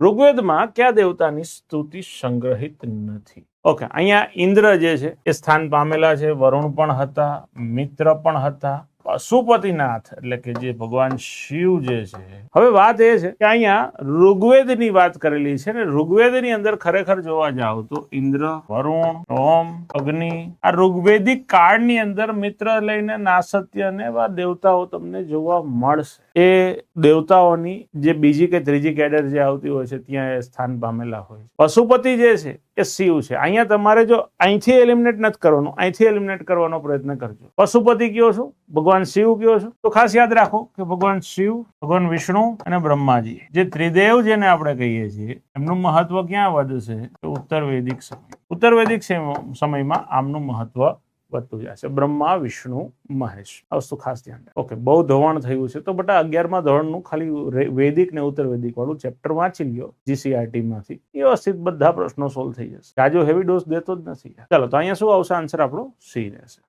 ઋગ્વેદમાં કયા દેવતાની સ્તુતિ સંગ્રહિત નથી? ઓકે, અહીંયા ઇન્દ્ર જે છે એ સ્થાન પામેલા છે, વરુણ પણ હતા, મિત્ર પણ હતા, પશુપતિનાથ એટલે કે જે ભગવાન શિવ જે છે. હવે વાત એ છે કે અહીંયા ઋગ્વેદની વાત કરેલી છે ને ઋગ્વેદની અંદર ખરેખર જોવા જાવ તો ઇન્દ્ર, વરુણ, સોમ, અગ્નિ આ ઋગ્વેદિક કાળની અંદર મિત્ર લઈને નાસત્ય ને એવા દેવતાઓ તમને જોવા મળશે. એ દેવતાઓની જે બીજી કે ત્રીજી કેડર જે આવતી હોય છે ત્યાં એ સ્થાન પામેલા હોય. પશુપતિ જે છે એ શિવ છે. અહીંયા તમારે જો અહીંથી એલિમિનેટ નથી કરવાનું, અહીંથી એલિમિનેટ કરવાનો પ્રયત્ન કરજો. પશુપતિ કયો છો? ભગવાન શિવ કયો છો? તો ખાસ યાદ રાખો કે ભગવાન શિવ, ભગવાન વિષ્ણુ અને બ્રહ્માજી જે ત્રિદેવ જેને આપણે કહીએ છીએ એમનું મહત્વ ક્યાં વધશે? તો ઉત્તર વૈદિક સમય. ઉત્તર વૈદિક સમયમાં આમનું મહત્વ વધતું જશે. બ્રહ્મા, વિષ્ણુ, મહેશ. આ વસ્તુ ખાસ ધ્યાન રાખો. ઓકે, બહુ ધોવાણ થયું છે તો બટા 11મા ધોરણનું ખાલી વૈદિક ને ઉત્તર વૈદિક વાળું ચેપ્ટર વાંચી લ્યો જીસીઆરટી માંથી. વ્યવસ્થિત બધા પ્રશ્નો સોલ્વ થઈ જશે. આજો હેવી ડોઝ દેતો જ નથી. ચાલો, તો અહીંયા શું આવશે? આન્સર આપણો સી રહેશે.